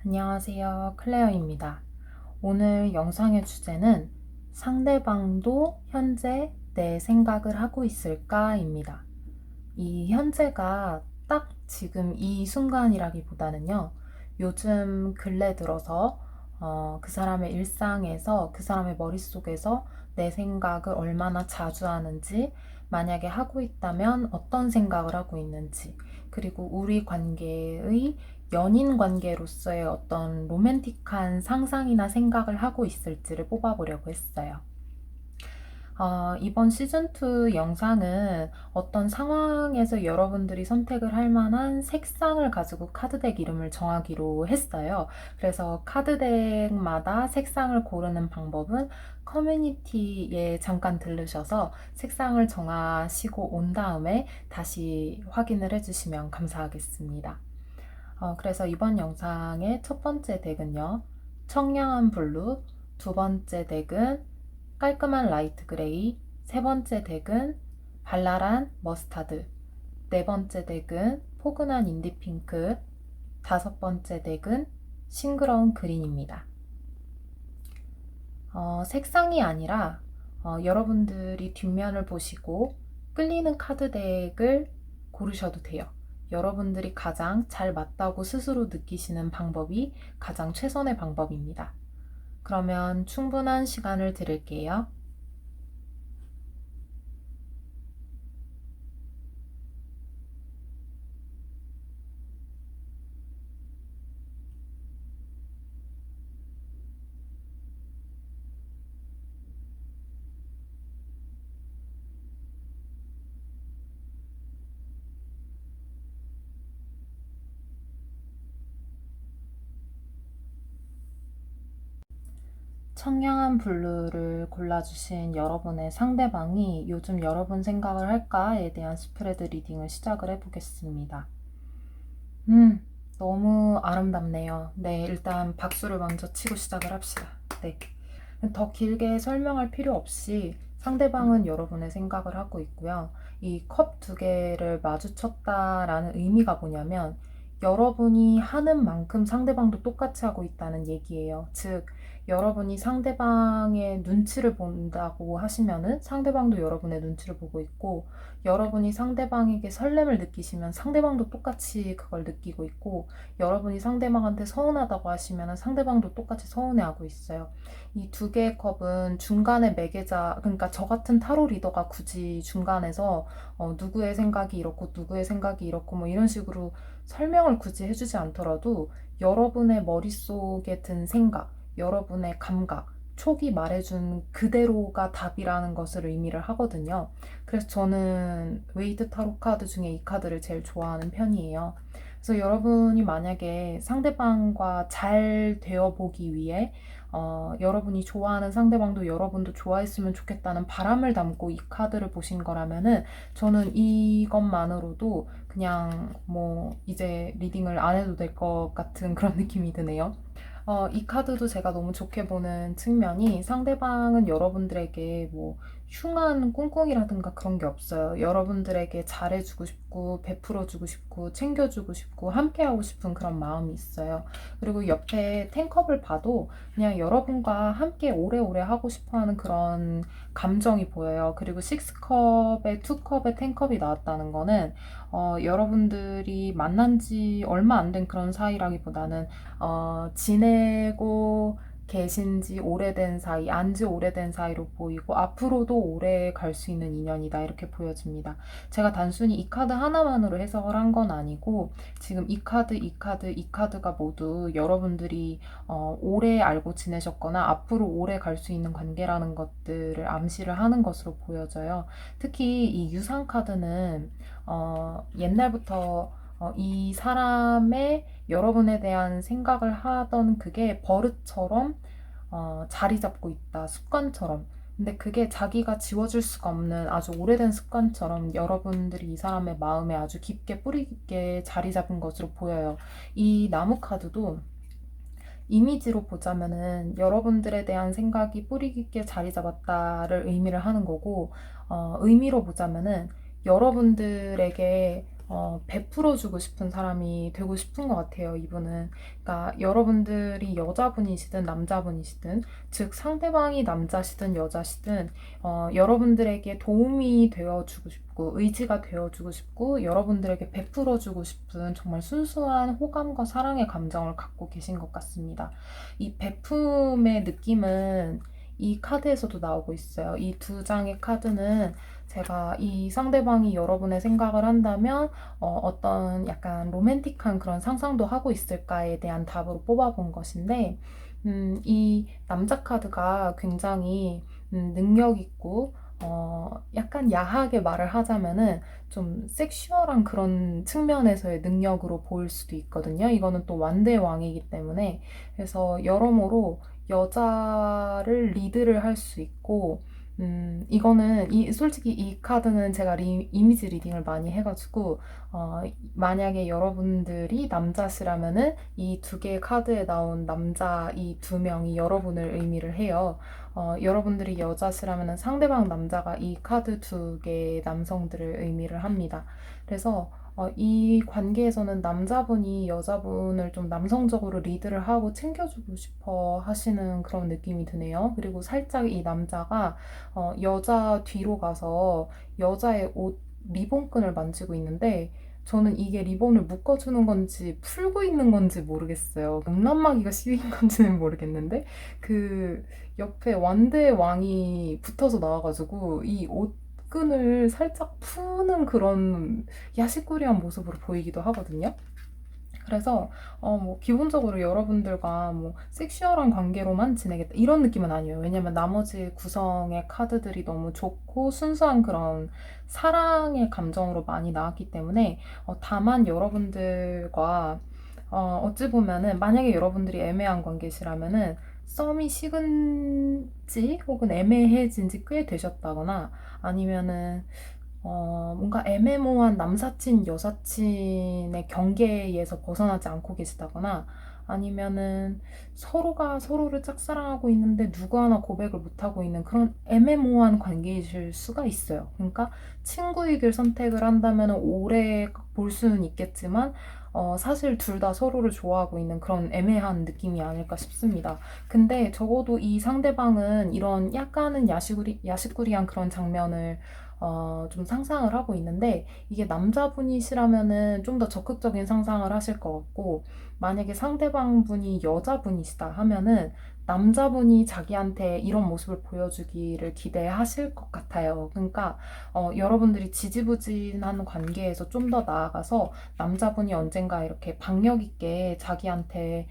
안녕하세요. 클레어입니다. 오늘 영상의 주제는 상대방도 현재 내 생각을 하고 있을까입니다. 이 현재가 딱 지금 이 순간이라기보다는요, 요즘 근래 들어서 그 사람의 일상에서 그 사람의 머릿속에서 내 생각을 얼마나 자주 하는지, 만약에 하고 있다면 어떤 생각을 하고 있는지, 그리고 우리 관계의 연인 관계로서의 어떤 로맨틱한 상상이나 생각을 하고 있을지를 뽑아보려고 했어요. 이번 시즌2 영상은 어떤 상황에서 여러분들이 선택을 할 만한 색상을 가지고 카드덱 이름을 정하기로 했어요. 그래서 카드덱마다 색상을 고르는 방법은 커뮤니티에 잠깐 들르셔서 색상을 정하시고 온 다음에 다시 확인을 해주시면 감사하겠습니다. 그래서 이번 영상의 첫 번째 덱은요, 청량한 블루, 두 번째 덱은 깔끔한 라이트 그레이, 세 번째 덱은 발랄한 머스타드, 네 번째 덱은 포근한 인디핑크, 다섯 번째 덱은 싱그러운 그린입니다. 색상이 아니라 여러분들이 뒷면을 보시고 끌리는 카드 덱을 고르셔도 돼요. 여러분들이 가장 잘 맞다고 스스로 느끼시는 방법이 가장 최선의 방법입니다. 그러면 충분한 시간을 드릴게요. 청량한 블루를 골라주신 여러분의 상대방이 요즘 여러분 생각을 할까에 대한 스프레드 리딩을 시작을 해보겠습니다. 너무 아름답네요. 네, 일단 박수를 먼저 치고 시작을 합시다. 네. 더 길게 설명할 필요 없이 상대방은 여러분의 생각을 하고 있고요. 이 컵 두 개를 마주쳤다라는 의미가 뭐냐면 여러분이 하는 만큼 상대방도 똑같이 하고 있다는 얘기예요. 즉, 여러분이 상대방의 눈치를 본다고 하시면은 상대방도 여러분의 눈치를 보고 있고, 여러분이 상대방에게 설렘을 느끼시면 상대방도 똑같이 그걸 느끼고 있고, 여러분이 상대방한테 서운하다고 하시면 상대방도 똑같이 서운해하고 있어요. 이 두 개의 컵은 중간에 매개자, 그러니까 저 같은 타로 리더가 굳이 중간에서 누구의 생각이 이렇고 누구의 생각이 이렇고 뭐 이런 식으로 설명을 굳이 해주지 않더라도 여러분의 머릿속에 든 생각, 여러분의 감각, 촉이 말해준 그대로가 답이라는 것을 의미를 하거든요. 그래서 저는 웨이드 타로 카드 중에 이 카드를 제일 좋아하는 편이에요. 그래서 여러분이 만약에 상대방과 잘 되어 보기 위해 여러분이 좋아하는 상대방도 여러분도 좋아했으면 좋겠다는 바람을 담고 이 카드를 보신 거라면은 저는 이것만으로도 그냥 뭐 이제 리딩을 안 해도 될 것 같은 그런 느낌이 드네요. 이 카드도 제가 너무 좋게 보는 측면이 상대방은 여러분들에게 뭐 흉한 꿍꿍이라든가 그런 게 없어요. 여러분들에게 잘해주고 싶고 베풀어주고 싶고 챙겨주고 싶고 함께하고 싶은 그런 마음이 있어요. 그리고 옆에 텐컵을 봐도 그냥 여러분과 함께 오래오래 하고 싶어하는 그런 감정이 보여요. 그리고 6컵에 2컵에 텐컵이 나왔다는 거는 여러분들이 만난 지 얼마 안 된 그런 사이라기보다는 지내고 계신 지 오래된 사이, 안지 오래된 사이로 보이고 앞으로도 오래 갈 수 있는 인연이다 이렇게 보여집니다. 제가 단순히 이 카드 하나만으로 해석을 한 건 아니고 지금 이 카드, 이 카드, 이 카드가 모두 여러분들이 오래 알고 지내셨거나 앞으로 오래 갈 수 있는 관계라는 것들을 암시를 하는 것으로 보여져요. 특히 이 유상 카드는 옛날부터 이 사람의 여러분에 대한 생각을 하던 그게 버릇처럼 자리 잡고 있다, 습관처럼. 근데 그게 자기가 지워줄 수가 없는 아주 오래된 습관처럼 여러분들이 이 사람의 마음에 아주 깊게 뿌리 깊게 자리 잡은 것으로 보여요. 이 나무 카드도 이미지로 보자면은 여러분들에 대한 생각이 뿌리 깊게 자리 잡았다를 의미를 하는 거고, 의미로 보자면은 여러분들에게 베풀어주고 싶은 사람이 되고 싶은 것 같아요, 이분은. 그러니까 여러분들이 여자분이시든 남자분이시든, 즉 상대방이 남자시든 여자시든 여러분들에게 도움이 되어주고 싶고 의지가 되어주고 싶고 여러분들에게 베풀어주고 싶은 정말 순수한 호감과 사랑의 감정을 갖고 계신 것 같습니다. 이 베품의 느낌은 이 카드에서도 나오고 있어요. 이 두 장의 카드는 제가 이 상대방이 여러분의 생각을 한다면 어떤 약간 로맨틱한 그런 상상도 하고 있을까에 대한 답으로 뽑아본 것인데, 이 남자 카드가 굉장히 능력 있고 약간 야하게 말을 하자면은 좀 섹슈얼한 그런 측면에서의 능력으로 보일 수도 있거든요. 이거는 또 완대의 왕이기 때문에. 그래서 여러모로 여자를 리드를 할 수 있고, 이거는, 솔직히 이 카드는 제가 이미지 리딩을 많이 해가지고, 만약에 여러분들이 남자시라면은 이 두 개의 카드에 나온 남자 이 두 명이 여러분을 의미를 해요. 여러분들이 여자시라면은 상대방 남자가 이 카드 두 개의 남성들을 의미를 합니다. 그래서 이 관계에서는 남자분이 여자분을 좀 남성적으로 리드를 하고 챙겨주고 싶어 하시는 그런 느낌이 드네요. 그리고 살짝 이 남자가 여자 뒤로 가서 여자의 옷 리본끈을 만지고 있는데, 저는 이게 리본을 묶어주는 건지 풀고 있는 건지 모르겠어요. 음란마귀가 씌인 건지는 모르겠는데, 그 옆에 완대의 왕이 붙어서 나와가지고 이 옷끈을 살짝 푸는 그런 야식꾸리한 모습으로 보이기도 하거든요. 그래서 뭐 기본적으로 여러분들과 뭐 섹슈얼한 관계로만 지내겠다 이런 느낌은 아니에요. 왜냐면 나머지 구성의 카드들이 너무 좋고 순수한 그런 사랑의 감정으로 많이 나왔기 때문에 다만 여러분들과 어찌 보면은 만약에 여러분들이 애매한 관계시라면은 썸이 식은지 혹은 애매해진 지 꽤 되셨다거나 아니면은 뭔가 애매모호한 남사친, 여사친의 경계에서 벗어나지 않고 계시다거나 아니면은 서로가 서로를 짝사랑하고 있는데 누구 하나 고백을 못하고 있는 그런 애매모호한 관계이실 수가 있어요. 그러니까 친구이길 선택을 한다면 오래 볼 수는 있겠지만 사실 둘 다 서로를 좋아하고 있는 그런 애매한 느낌이 아닐까 싶습니다. 근데 적어도 이 상대방은 이런 약간은 야식구리한 그런 장면을 좀 상상을 하고 있는데, 이게 남자분이시라면은 좀 더 적극적인 상상을 하실 것 같고, 만약에 상대방 분이 여자분이시다 하면은 남자분이 자기한테 이런 모습을 보여주기를 기대하실 것 같아요. 그러니까 여러분들이 지지부진한 관계에서 좀 더 나아가서 남자분이 언젠가 이렇게 박력 있게 자기한테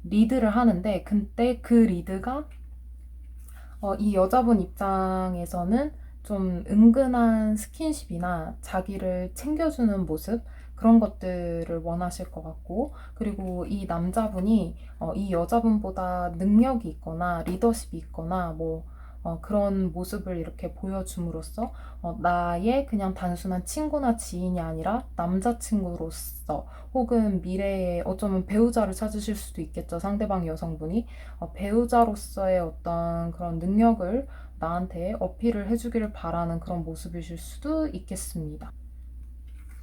리드를 하는데, 그때 그 리드가 이 여자분 입장에서는 좀 은근한 스킨십이나 자기를 챙겨주는 모습, 그런 것들을 원하실 것 같고, 그리고 이 남자분이 이 여자분보다 능력이 있거나 리더십이 있거나 뭐 그런 모습을 이렇게 보여줌으로써 나의 그냥 단순한 친구나 지인이 아니라 남자친구로서 혹은 미래에 어쩌면 배우자를 찾으실 수도 있겠죠. 상대방 여성분이 배우자로서의 어떤 그런 능력을 나한테 어필을 해주기를 바라는 그런 모습이실 수도 있겠습니다.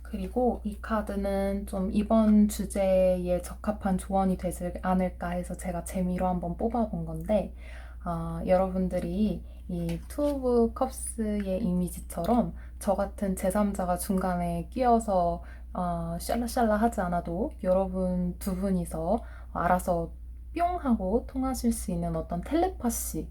그리고 이 카드는 좀 이번 주제에 적합한 조언이 되지 않을까 해서 제가 재미로 한번 뽑아본 건데, 여러분들이 이 투 오브 컵스의 이미지처럼 저 같은 제3자가 중간에 끼어서 샬라샬라 하지 않아도 여러분 두 분이서 알아서 뿅 하고 통하실 수 있는 어떤 텔레파시,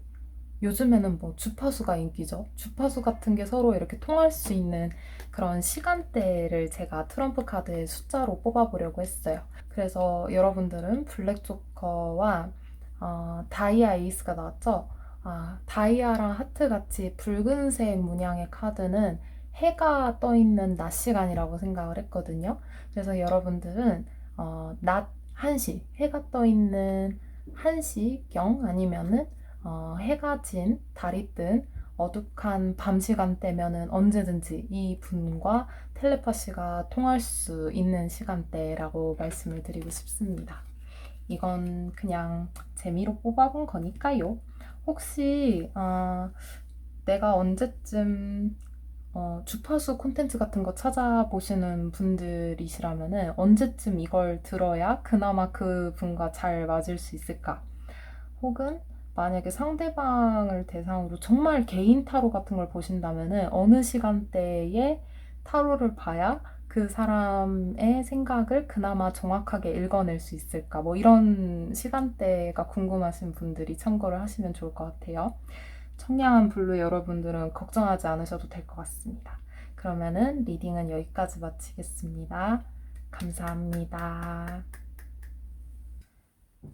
요즘에는 뭐 주파수가 인기죠. 주파수 같은 게 서로 이렇게 통할 수 있는 그런 시간대를 제가 트럼프 카드의 숫자로 뽑아보려고 했어요. 그래서 여러분들은 블랙 조커와 다이아 에이스가 나왔죠. 다이아랑 하트 같이 붉은색 문양의 카드는 해가 떠 있는 낮 시간이라고 생각을 했거든요. 그래서 여러분들은 낮 1시, 해가 떠 있는 1시경 아니면은 해가 진, 달이 뜬 어둑한 밤 시간대면은 언제든지 이 분과 텔레파시가 통할 수 있는 시간대라고 말씀을 드리고 싶습니다. 이건 그냥 재미로 뽑아본 거니까요. 혹시 내가 언제쯤 주파수 콘텐츠 같은 거 찾아보시는 분들이시라면은 언제쯤 이걸 들어야 그나마 그 분과 잘 맞을 수 있을까? 혹은 만약에 상대방을 대상으로 정말 개인 타로 같은 걸 보신다면은 어느 시간대에 타로를 봐야 그 사람의 생각을 그나마 정확하게 읽어낼 수 있을까? 뭐 이런 시간대가 궁금하신 분들이 참고를 하시면 좋을 것 같아요. 청량한 블루 여러분들은 걱정하지 않으셔도 될 것 같습니다. 그러면은 리딩은 여기까지 마치겠습니다. 감사합니다.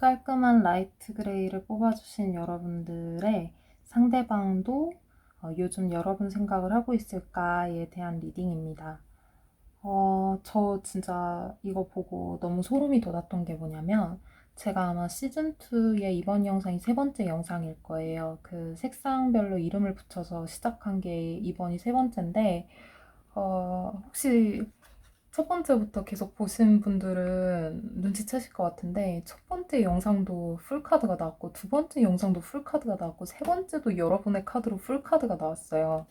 깔끔한 라이트 그레이를 뽑아주신 여러분들의 상대방도 요즘 여러분 생각을 하고 있을까에 대한 리딩입니다. 저 진짜 이거 보고 너무 소름이 돋았던 게 뭐냐면 제가 아마 시즌2의 이번 영상이 세 번째 영상일 거예요. 그 색상별로 이름을 붙여서 시작한 게 이번이 세 번째인데 혹시 첫 번째부터 계속 보신 분들은 눈치채실 것 같은데 첫 번째 영상도 풀카드가 나왔고 두 번째 영상도 풀카드가 나왔고 세 번째도 여러분의 카드로 풀카드가 나왔어요.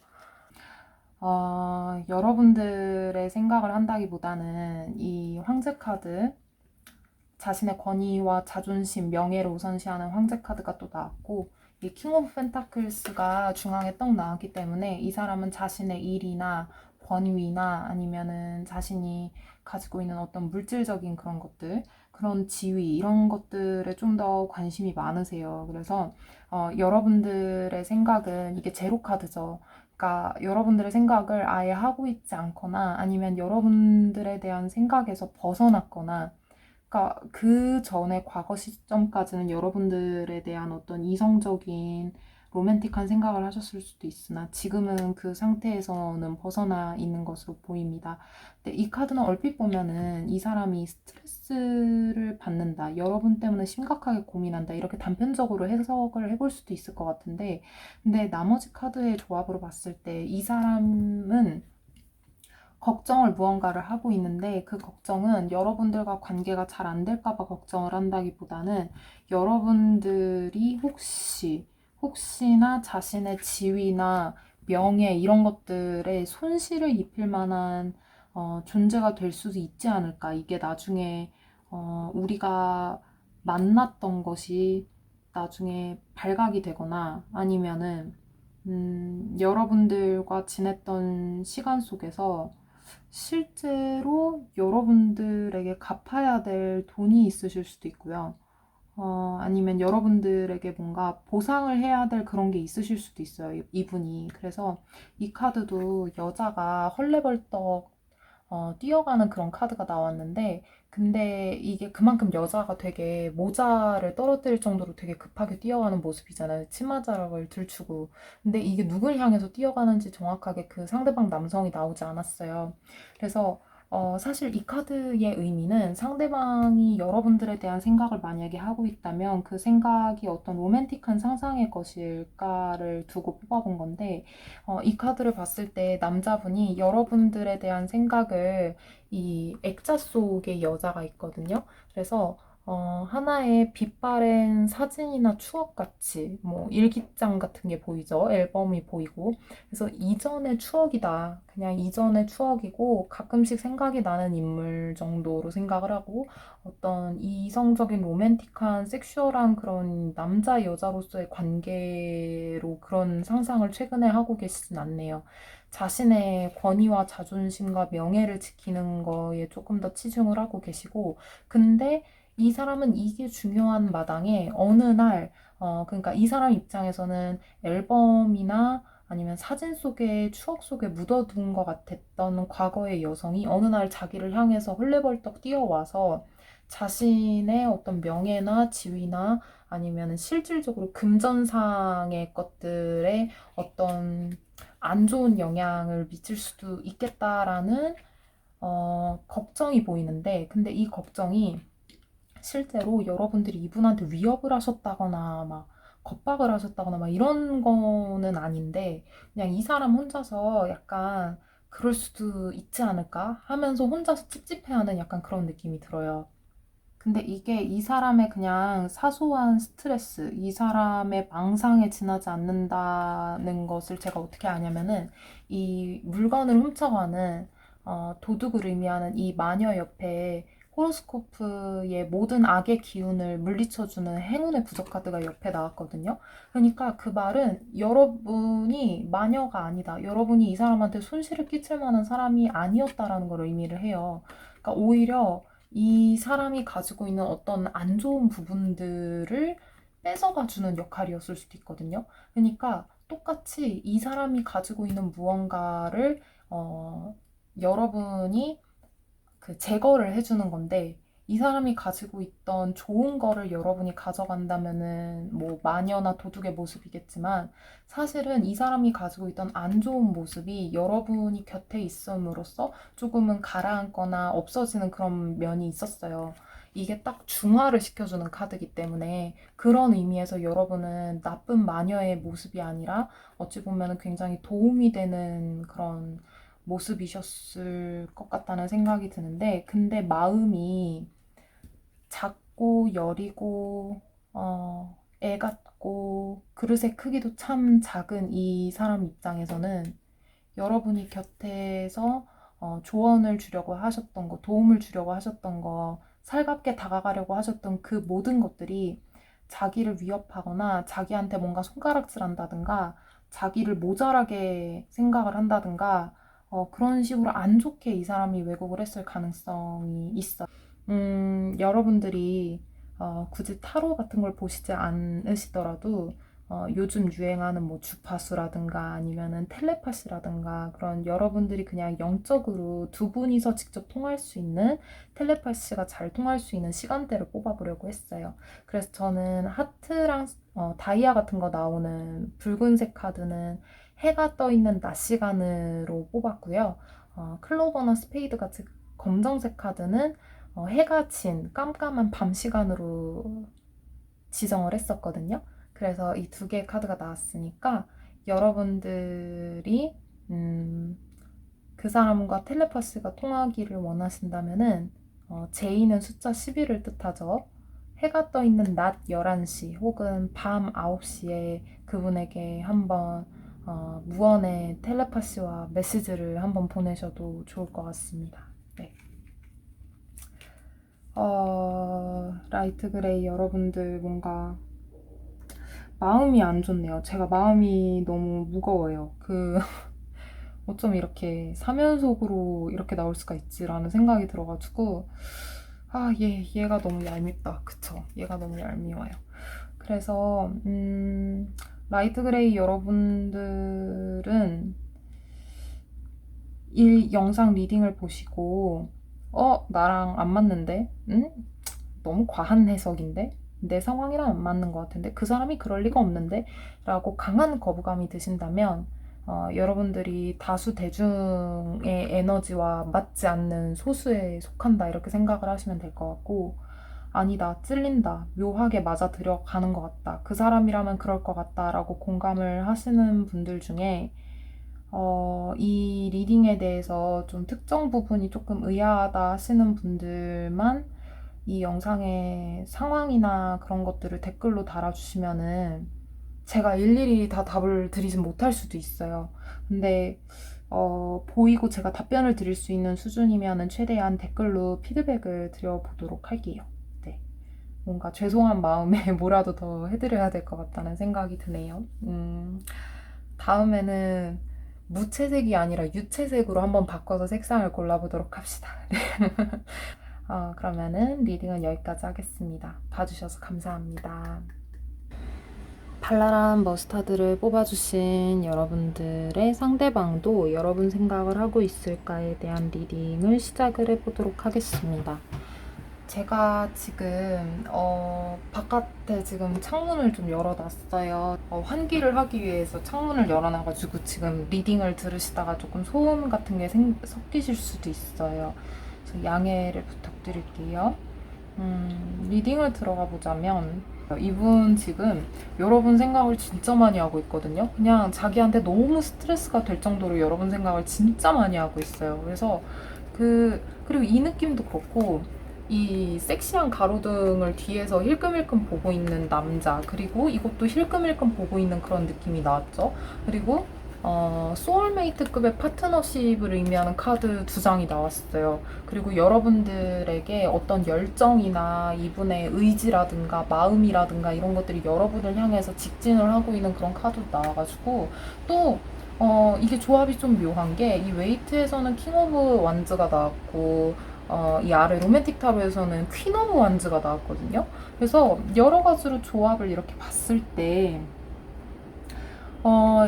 여러분들의 생각을 한다기보다는 이 황제 카드, 자신의 권위와 자존심, 명예를 우선시하는 황제 카드가 또 나왔고, 이 킹 오브 펜타클스가 중앙에 떡 나왔기 때문에 이 사람은 자신의 일이나 권위나 아니면은 자신이 가지고 있는 어떤 물질적인 그런 것들, 그런 지위, 이런 것들에 좀 더 관심이 많으세요. 그래서 여러분들의 생각은 이게 제로 카드죠. 그러니까 여러분들의 생각을 아예 하고 있지 않거나 아니면 여러분들에 대한 생각에서 벗어났거나 그러니까 그 전에 과거 시점까지는 여러분들에 대한 어떤 이성적인 로맨틱한 생각을 하셨을 수도 있으나 지금은 그 상태에서는 벗어나 있는 것으로 보입니다. 근데 이 카드는 얼핏 보면은 이 사람이 스트레스를 받는다, 여러분 때문에 심각하게 고민한다, 이렇게 단편적으로 해석을 해볼 수도 있을 것 같은데, 근데 나머지 카드의 조합으로 봤을 때 이 사람은 걱정을 무언가를 하고 있는데 그 걱정은 여러분들과 관계가 잘 안 될까봐 걱정을 한다기보다는 여러분들이 혹시나 자신의 지위나 명예 이런 것들에 손실을 입힐 만한 존재가 될 수도 있지 않을까. 이게 나중에 우리가 만났던 것이 나중에 발각이 되거나 아니면은 여러분들과 지냈던 시간 속에서 실제로 여러분들에게 갚아야 될 돈이 있으실 수도 있고요. 아니면 여러분들에게 뭔가 보상을 해야 될 그런 게 있으실 수도 있어요, 이분이. 그래서 이 카드도 여자가 헐레벌떡 뛰어가는 그런 카드가 나왔는데, 근데 이게 그만큼 여자가 되게 모자를 떨어뜨릴 정도로 되게 급하게 뛰어가는 모습이잖아요. 치마자락을 들추고. 근데 이게 누굴 향해서 뛰어가는지 정확하게 그 상대방 남성이 나오지 않았어요. 그래서 사실 이 카드의 의미는 상대방이 여러분들에 대한 생각을 만약에 하고 있다면 그 생각이 어떤 로맨틱한 상상의 것일까를 두고 뽑아본 건데, 이 카드를 봤을 때 남자분이 여러분들에 대한 생각을 이 액자 속에 여자가 있거든요. 그래서 하나의 빛바랜 사진이나 추억같이 뭐 일기장 같은 게 보이죠. 앨범이 보이고. 그래서 이전의 추억이다. 그냥 이전의 추억이고 가끔씩 생각이 나는 인물 정도로 생각을 하고 어떤 이성적인 로맨틱한 섹슈얼한 그런 남자 여자로서의 관계로 그런 상상을 최근에 하고 계시진 않네요. 자신의 권위와 자존심과 명예를 지키는 거에 조금 더 치중을 하고 계시고, 근데 이 사람은 이게 중요한 마당에 어느 날, 그러니까 이 사람 입장에서는 앨범이나 아니면 사진 속에 추억 속에 묻어둔 것 같았던 과거의 여성이 어느 날 자기를 향해서 헐레벌떡 뛰어와서 자신의 어떤 명예나 지위나 아니면 실질적으로 금전상의 것들에 어떤 안 좋은 영향을 미칠 수도 있겠다라는 걱정이 보이는데, 근데 이 걱정이 실제로 여러분들이 이분한테 위협을 하셨다거나 막 겁박을 하셨다거나 막 이런 거는 아닌데 그냥 이 사람 혼자서 약간 그럴 수도 있지 않을까 하면서 혼자서 찝찝해하는 약간 그런 느낌이 들어요. 근데 이게 이 사람의 그냥 사소한 스트레스, 이 사람의 망상에 지나지 않는다는 것을 제가 어떻게 아냐면은 이 물건을 훔쳐가는 도둑을 의미하는 이 마녀 옆에 호로스코프의 모든 악의 기운을 물리쳐주는 행운의 부적 카드가 옆에 나왔거든요. 그러니까 그 말은 여러분이 마녀가 아니다. 여러분이 이 사람한테 손실을 끼칠 만한 사람이 아니었다라는 걸 의미를 해요. 그러니까 오히려 이 사람이 가지고 있는 어떤 안 좋은 부분들을 뺏어가 주는 역할이었을 수도 있거든요. 그러니까 똑같이 이 사람이 가지고 있는 무언가를 여러분이 그 제거를 해주는 건데 이 사람이 가지고 있던 좋은 거를 여러분이 가져간다면은 뭐 마녀나 도둑의 모습이겠지만 사실은 이 사람이 가지고 있던 안 좋은 모습이 여러분이 곁에 있음으로써 조금은 가라앉거나 없어지는 그런 면이 있었어요. 이게 딱 중화를 시켜주는 카드이기 때문에 그런 의미에서 여러분은 나쁜 마녀의 모습이 아니라 어찌 보면 굉장히 도움이 되는 그런 모습이셨을 것 같다는 생각이 드는데, 근데 마음이 작고 여리고, 애 같고, 그릇의 크기도 참 작은 이 사람 입장에서는 여러분이 곁에서 조언을 주려고 하셨던 거, 도움을 주려고 하셨던 거, 살갑게 다가가려고 하셨던 그 모든 것들이 자기를 위협하거나 자기한테 뭔가 손가락질 한다든가 자기를 모자라게 생각을 한다든가 그런 식으로 안 좋게 이 사람이 왜곡을 했을 가능성이 있어. 여러분들이 굳이 타로 같은 걸 보시지 않으시더라도 요즘 유행하는 뭐 주파수라든가 아니면은 텔레파시라든가 그런 여러분들이 그냥 영적으로 두 분이서 직접 통할 수 있는 텔레파시가 잘 통할 수 있는 시간대를 뽑아보려고 했어요. 그래서 저는 하트랑 다이아 같은 거 나오는 붉은색 카드는 해가 떠 있는 낮 시간으로 뽑았고요. 클로버나 스페이드 같은 검정색 카드는 해가 진 깜깜한 밤 시간으로 지정을 했었거든요. 그래서 이 두 개의 카드가 나왔으니까 여러분들이 그 사람과 텔레파시가 통하기를 원하신다면은 제이는 숫자 11을 뜻하죠. 해가 떠 있는 낮 11시 혹은 밤 9시에 그분에게 한번 무언의 텔레파시와 메시지를 한번 보내셔도 좋을 것 같습니다. 네. 라이트 그레이 여러분들 뭔가 마음이 안 좋네요. 제가 마음이 너무 무거워요. 어쩜 이렇게 사면속으로 이렇게 나올 수가 있지라는 생각이 들어가지고 얘가 너무 얄밉다. 그쵸? 얘가 너무 얄미워요. 그래서 라이트 그레이 여러분들은 이 영상 리딩을 보시고 나랑 안 맞는데? 응? 너무 과한 해석인데? 내 상황이랑 안 맞는 것 같은데? 그 사람이 그럴 리가 없는데? 라고 강한 거부감이 드신다면 여러분들이 다수 대중의 에너지와 맞지 않는 소수에 속한다 이렇게 생각을 하시면 될 것 같고 아니다, 찔린다, 묘하게 맞아 들어가는 것 같다, 그 사람이라면 그럴 것 같다 라고 공감을 하시는 분들 중에 이 리딩에 대해서 좀 특정 부분이 조금 의아하다 하시는 분들만 이 영상의 상황이나 그런 것들을 댓글로 달아주시면은 제가 일일이 다 답을 드리진 못할 수도 있어요. 근데 보이고 제가 답변을 드릴 수 있는 수준이면은 최대한 댓글로 피드백을 드려보도록 할게요. 네. 뭔가 죄송한 마음에 뭐라도 더 해드려야 될 것 같다는 생각이 드네요. 다음에는 무채색이 아니라 유채색으로 한번 바꿔서 색상을 골라보도록 합시다. 그러면은 리딩은 여기까지 하겠습니다. 봐주셔서 감사합니다. 발랄한 머스타드를 뽑아주신 여러분들의 상대방도 여러분 생각을 하고 있을까에 대한 리딩을 시작을 해보도록 하겠습니다. 제가 지금 바깥에 지금 창문을 좀 열어놨어요. 환기를 하기 위해서 창문을 열어놔가지고 지금 리딩을 들으시다가 조금 소음 같은 게 섞이실 수도 있어요. 그래서 양해를 부탁드릴게요. 리딩을 들어가 보자면 이분 지금 여러분 생각을 진짜 많이 하고 있거든요. 그냥 자기한테 너무 스트레스가 될 정도로 여러분 생각을 진짜 많이 하고 있어요. 그래서 그리고 이 느낌도 그렇고 이 섹시한 가로등을 뒤에서 힐끔힐끔 보고 있는 남자, 그리고 이것도 힐끔힐끔 보고 있는 그런 느낌이 나왔죠. 그리고 소울메이트급의 파트너십을 의미하는 카드 두 장이 나왔어요. 그리고 여러분들에게 어떤 열정이나 이분의 의지라든가 마음이라든가 이런 것들이 여러분을 향해서 직진을 하고 있는 그런 카드도 나와가지고 또 이게 조합이 좀 묘한 게 이 웨이트에서는 킹 오브 완즈가 나왔고 이 아래 로맨틱 타로에서는 퀸 오브 완즈가 나왔거든요. 그래서 여러 가지로 조합을 이렇게 봤을 때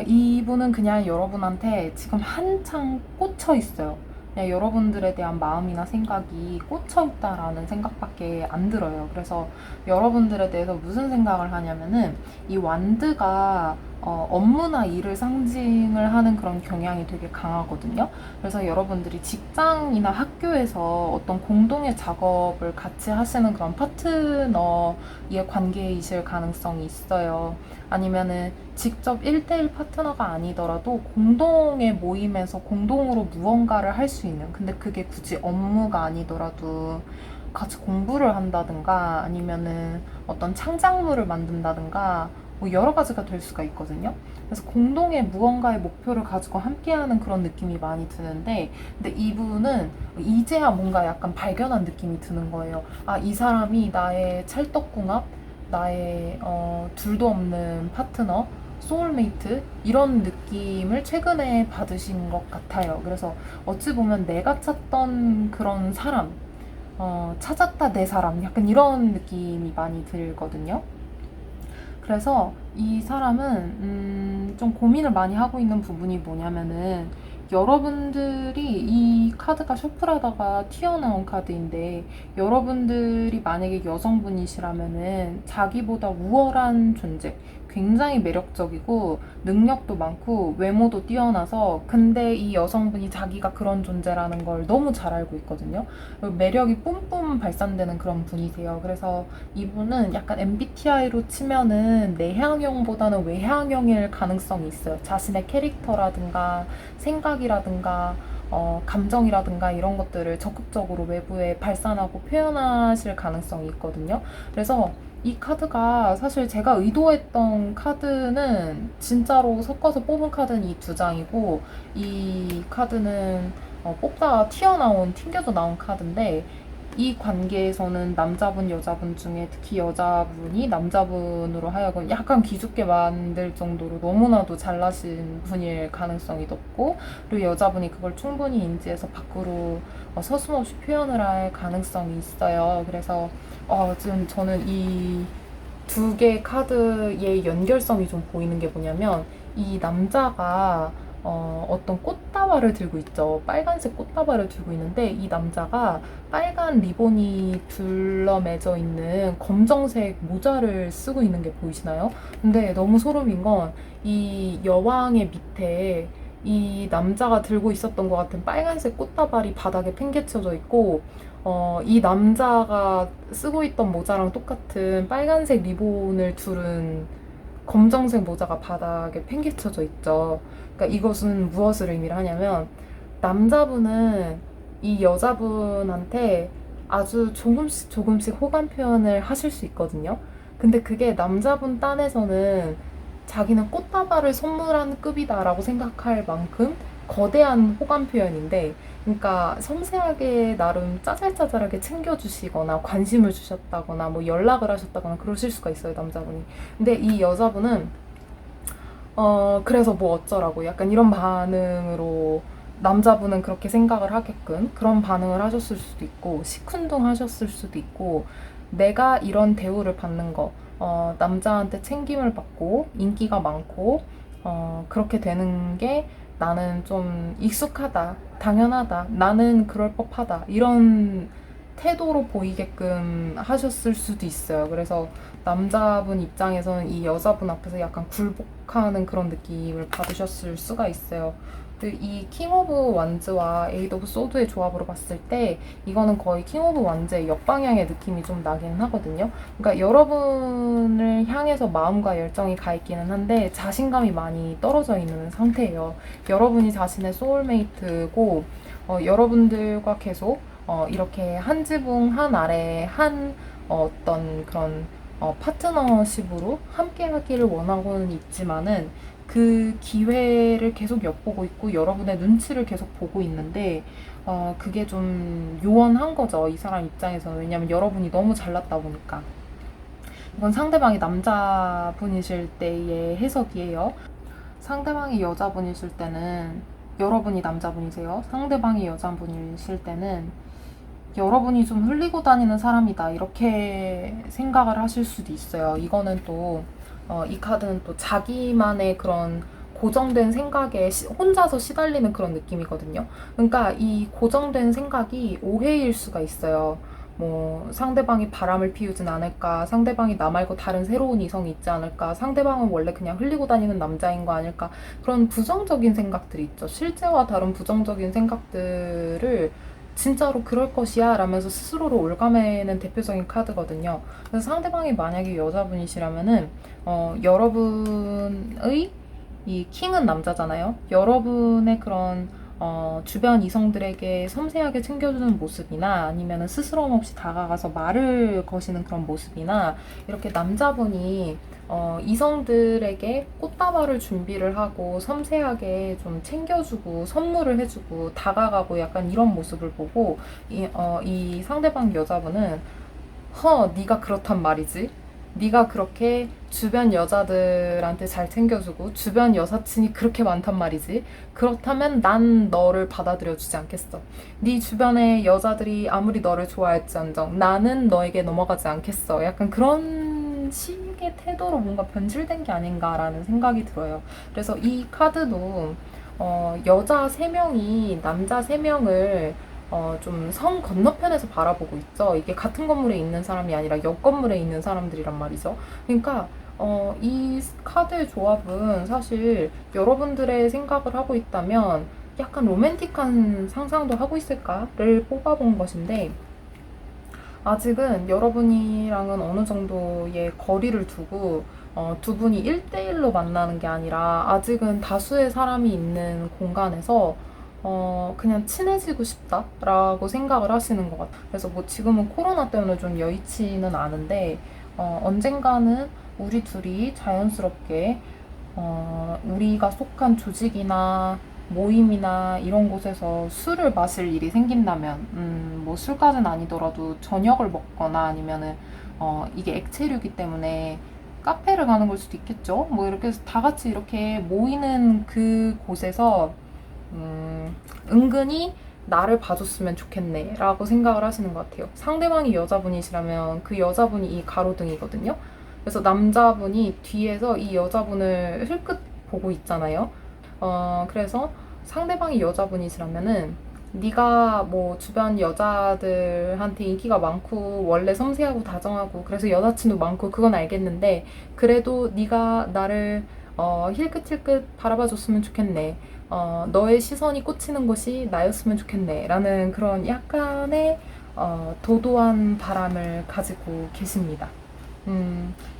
이분은 그냥 여러분한테 지금 한창 꽂혀 있어요. 그냥 여러분들에 대한 마음이나 생각이 꽂혀 있다라는 생각밖에 안 들어요. 그래서 여러분들에 대해서 무슨 생각을 하냐면은 이 완드가 업무나 일을 상징을 하는 그런 경향이 되게 강하거든요. 그래서 여러분들이 직장이나 학교에서 어떤 공동의 작업을 같이 하시는 그런 파트너의 관계이실 가능성이 있어요. 아니면은 직접 1대1 파트너가 아니더라도 공동의 모임에서 공동으로 무언가를 할 수 있는, 근데 그게 굳이 업무가 아니더라도 같이 공부를 한다든가 아니면은 어떤 창작물을 만든다든가 뭐 여러 가지가 될 수가 있거든요. 그래서 공동의 무언가의 목표를 가지고 함께하는 그런 느낌이 많이 드는데, 근데 이분은 이제야 뭔가 약간 발견한 느낌이 드는 거예요. 아, 이 사람이 나의 찰떡궁합, 나의 둘도 없는 파트너, 소울메이트 이런 느낌을 최근에 받으신 것 같아요. 그래서 어찌 보면 내가 찾던 그런 사람, 찾았다 내 사람, 약간 이런 느낌이 많이 들거든요. 그래서 이 사람은 좀 고민을 많이 하고 있는 부분이 뭐냐면은, 여러분들이 이 카드가 셔플하다가 튀어나온 카드인데, 여러분들이 만약에 여성분이시라면은 자기보다 우월한 존재, 굉장히 매력적이고 능력도 많고 외모도 뛰어나서, 근데 이 여성분이 자기가 그런 존재라는 걸 너무 잘 알고 있거든요. 매력이 뿜뿜 발산되는 그런 분이세요. 그래서 이분은 약간 MBTI로 치면은 내향형보다는 외향형일 가능성이 있어요. 자신의 캐릭터라든가 생각이라든가 감정이라든가 이런 것들을 적극적으로 외부에 발산하고 표현하실 가능성이 있거든요. 그래서 이 카드가 사실 제가 의도했던 카드는 진짜로 섞어서 뽑은 카드는 이 두 장이고, 이 카드는 뽑다가 튕겨져 나온 카드인데, 이 관계에서는 남자분, 여자분 중에 특히 여자분이 남자분으로 하여금 약간 기죽게 만들 정도로 너무나도 잘나신 분일 가능성이 높고, 그리고 여자분이 그걸 충분히 인지해서 밖으로 서슴없이 표현을 할 가능성이 있어요. 그래서 지금 저는 이 두 개의 카드의 연결성이 좀 보이는 게 뭐냐면, 이 남자가 어떤 꽃다발을 들고 있죠. 빨간색 꽃다발을 들고 있는데, 이 남자가 빨간 리본이 둘러매져 있는 검정색 모자를 쓰고 있는 게 보이시나요? 근데 너무 소름인 건, 이 여왕의 밑에 이 남자가 들고 있었던 것 같은 빨간색 꽃다발이 바닥에 팽개쳐져 있고, 이 남자가 쓰고 있던 모자랑 똑같은 빨간색 리본을 두른 검정색 모자가 바닥에 팽개쳐져 있죠. 그러니까 이것은 무엇을 의미를 하냐면, 남자분은 이 여자분한테 아주 조금씩 조금씩 호감 표현을 하실 수 있거든요. 근데 그게 남자분 딴에서는 자기는 꽃다발을 선물한 급이다라고 생각할 만큼 거대한 호감 표현인데, 그러니까 섬세하게 나름 짜잘짜잘하게 챙겨주시거나 관심을 주셨다거나 뭐 연락을 하셨다거나 그러실 수가 있어요, 남자분이. 근데 이 여자분은 그래서 뭐 어쩌라고 약간 이런 반응으로, 남자분은 그렇게 생각을 하게끔 그런 반응을 하셨을 수도 있고, 시큰둥 하셨을 수도 있고, 내가 이런 대우를 받는 거, 남자한테 챙김을 받고 인기가 많고 그렇게 되는 게 나는 좀 익숙하다, 당연하다, 나는 그럴 법하다, 이런 태도로 보이게끔 하셨을 수도 있어요. 그래서 남자분 입장에서는 이 여자분 앞에서 약간 굴복하는 그런 느낌을 받으셨을 수가 있어요. 이 킹 오브 완즈와 에이드 오브 소드의 조합으로 봤을 때 이거는 거의 킹 오브 완즈의 역방향의 느낌이 좀 나기는 하거든요. 그러니까 여러분을 향해서 마음과 열정이 가 있기는 한데 자신감이 많이 떨어져 있는 상태예요. 여러분이 자신의 소울메이트고 여러분들과 계속 이렇게 한 지붕 한 아래 한 어떤 그런 파트너십으로 함께 하기를 원하고는 있지만은 그 기회를 계속 엿보고 있고 여러분의 눈치를 계속 보고 있는데 그게 좀 요원한 거죠. 이 사람 입장에서는. 왜냐면 여러분이 너무 잘났다 보니까. 이건 상대방이 남자분이실 때의 해석이에요. 상대방이 여자분이실 때는 여러분이 남자분이세요. 상대방이 여자분이실 때는 여러분이 좀 흘리고 다니는 사람이다 이렇게 생각을 하실 수도 있어요. 이거는 또 이 카드는 또 자기만의 그런 고정된 생각에 혼자서 시달리는 그런 느낌이거든요. 그러니까 이 고정된 생각이 오해일 수가 있어요. 뭐 상대방이 바람을 피우진 않을까, 상대방이 나 말고 다른 새로운 이성이 있지 않을까, 상대방은 원래 그냥 흘리고 다니는 남자인 거 아닐까, 그런 부정적인 생각들이 있죠. 실제와 다른 부정적인 생각들을 진짜로 그럴 것이야 라면서 스스로를 올가매는 대표적인 카드거든요. 그래서 상대방이 만약에 여자분이시라면은 여러분의 이 킹은 남자잖아요. 여러분의 그런 주변 이성들에게 섬세하게 챙겨주는 모습이나 아니면 스스럼 없이 다가가서 말을 거시는 그런 모습이나 이렇게 남자분이 이성들에게 꽃다발을 준비를 하고 섬세하게 좀 챙겨주고 선물을 해주고 다가가고 약간 이런 모습을 보고 이 상대방 여자분은 네가 그렇단 말이지. 네가 그렇게 주변 여자들한테 잘 챙겨주고 주변 여사친이 그렇게 많단 말이지. 그렇다면 난 너를 받아들여주지 않겠어. 네 주변의 여자들이 아무리 너를 좋아할지언정 나는 너에게 넘어가지 않겠어. 약간 그런 식의 태도로 뭔가 변질된 게 아닌가라는 생각이 들어요. 그래서 이 카드도 여자 3명이 남자 3명을 좀 성 건너편에서 바라보고 있죠. 이게 같은 건물에 있는 사람이 아니라 옆 건물에 있는 사람들이란 말이죠. 그러니까 이 카드의 조합은 사실 여러분들의 생각을 하고 있다면 약간 로맨틱한 상상도 하고 있을까를 뽑아본 것인데 아직은 여러분이랑은 어느 정도의 거리를 두고 두 분이 1대1로 만나는 게 아니라 아직은 다수의 사람이 있는 공간에서 그냥 친해지고 싶다라고 생각을 하시는 것 같아요. 그래서 뭐 지금은 코로나 때문에 좀 여의치는 않은데 언젠가는 우리 둘이 자연스럽게 우리가 속한 조직이나 모임이나 이런 곳에서 술을 마실 일이 생긴다면, 뭐 술까지는 아니더라도 저녁을 먹거나 아니면은, 이게 액체류기 때문에 카페를 가는 걸 수도 있겠죠? 뭐 이렇게 해서 다 같이 이렇게 모이는 그 곳에서, 은근히 나를 봐줬으면 좋겠네 라고 생각을 하시는 것 같아요. 상대방이 여자분이시라면 그 여자분이 이 가로등이거든요. 그래서 남자분이 뒤에서 이 여자분을 흘끗 보고 있잖아요. 그래서 상대방이 여자분이시라면은 네가 뭐 주변 여자들한테 인기가 많고 원래 섬세하고 다정하고 그래서 여자친구 많고 그건 알겠는데 그래도 네가 나를 힐끗힐끗 바라봐줬으면 좋겠네. 너의 시선이 꽂히는 곳이 나였으면 좋겠네. 라는 그런 약간의 도도한 바람을 가지고 계십니다.